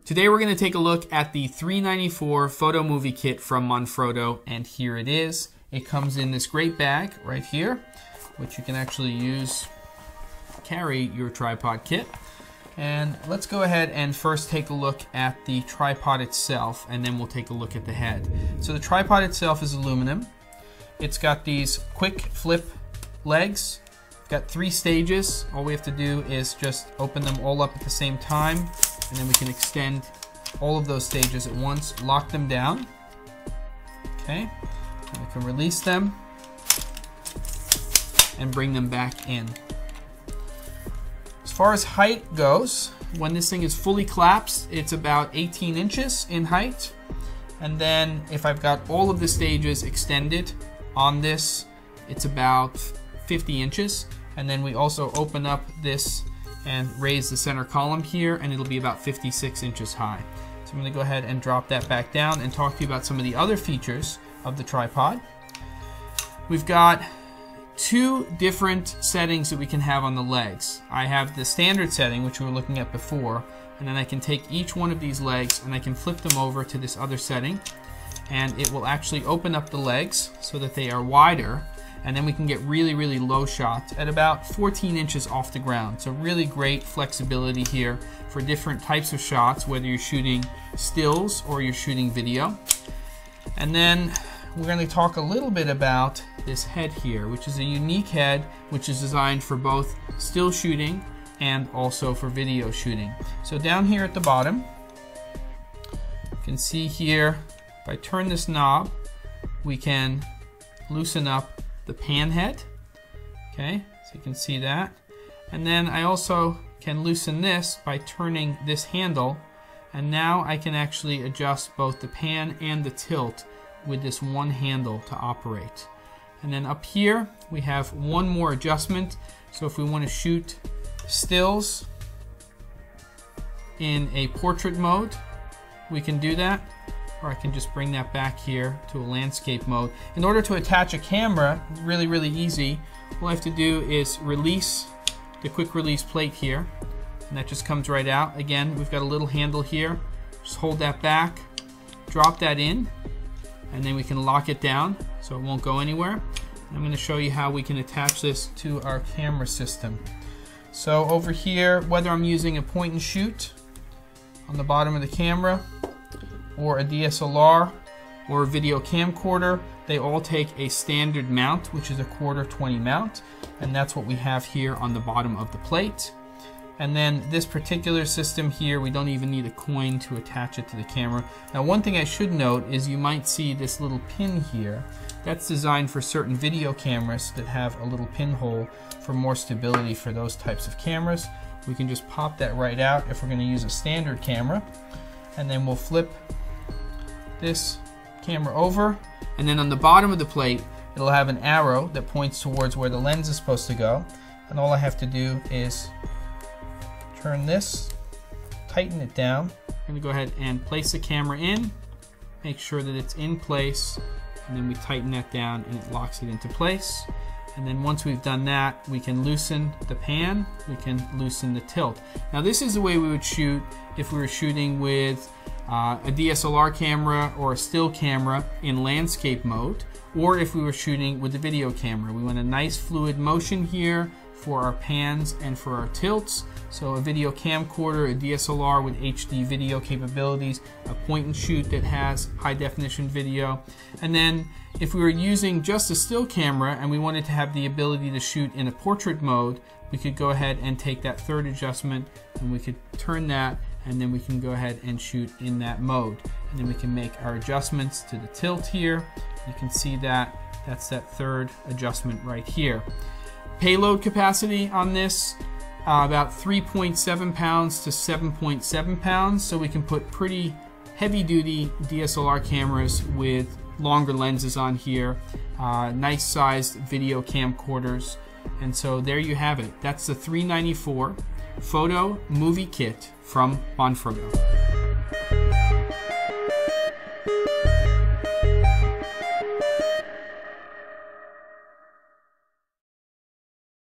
Today we're going to take a look at the 394 photo movie kit from Manfrotto, and here it is. It comes in this great bag right here, which you can actually use to carry your tripod kit. And let's go ahead and first take a look at the tripod itself, and then we'll take a look at the head. So the tripod itself is aluminum. It's got these quick flip legs. It's got 3 stages. All we have to do is just open them all up at the same time, and then we can extend all of those stages at once, lock them down. Okay, and we can release them and bring them back in. As far as height goes, when this thing is fully collapsed, it's about 18 inches in height. And then if I've got all of the stages extended on this, it's about 50 inches. And then we also open up this and raise the center column here, and it'll be about 56 inches high. So I'm going to go ahead and drop that back down and talk to you about some of the other features of the tripod. We've got 2 different settings that we can have on the legs. I have the standard setting, which we were looking at before, and then I can take each one of these legs and I can flip them over to this other setting, and it will actually open up the legs so that they are wider, and then we can get really, really low shots at about 14 inches off the ground. So really great flexibility here for different types of shots, whether you're shooting stills or you're shooting video. And then we're going to talk a little bit about this head here, which is a unique head which is designed for both still shooting and also for video shooting. So down here at the bottom, you can see here, if I turn this knob, we can loosen up the pan head. Okay, so you can see that. And then I also can loosen this by turning this handle, and now I can actually adjust both the pan and the tilt with this one handle to operate. And then up here we have one more adjustment. So if we want to shoot stills in a portrait mode, we can do that, or I can just bring that back here to a landscape mode. In order to attach a camera, really, really easy. All I have to do is release the quick release plate here, and that just comes right out. Again, we've got a little handle here. Just hold that back, drop that in, and then we can lock it down so it won't go anywhere. And I'm going to show you how we can attach this to our camera system. So over here, whether I'm using a point and shoot on the bottom of the camera, or a DSLR, or a video camcorder, they all take a standard mount, which is a 1/4-20 mount, and that's what we have here on the bottom of the plate. And then this particular system here, we don't even need a coin to attach it to the camera. Now, one thing I should note is you might see this little pin here. That's designed for certain video cameras that have a little pinhole for more stability for those types of cameras. We can just pop that right out if we're going to use a standard camera. And then we'll flip this camera over. And then on the bottom of the plate, it'll have an arrow that points towards where the lens is supposed to go. And all I have to do is turn this, tighten it down. I'm going to go ahead and place the camera in, make sure that it's in place, and then we tighten that down and it locks it into place. And then once we've done that, we can loosen the pan, we can loosen the tilt. Now this is the way we would shoot if we were shooting with a DSLR camera or a still camera in landscape mode, or if we were shooting with the video camera. We want a nice fluid motion here for our pans and for our tilts. So a video camcorder, a DSLR with HD video capabilities, a point and shoot that has high definition video. And then if we were using just a still camera and we wanted to have the ability to shoot in a portrait mode, we could go ahead and take that third adjustment and we could turn that, and then we can go ahead and shoot in that mode. And then we can make our adjustments to the tilt here. You can see that, that's that third adjustment right here. Payload capacity on this, about 3.7 pounds to 7.7 pounds, so we can put pretty heavy duty DSLR cameras with longer lenses on here, nice sized video camcorders. And so there you have it. That's the 394 photo movie kit from Manfrotto.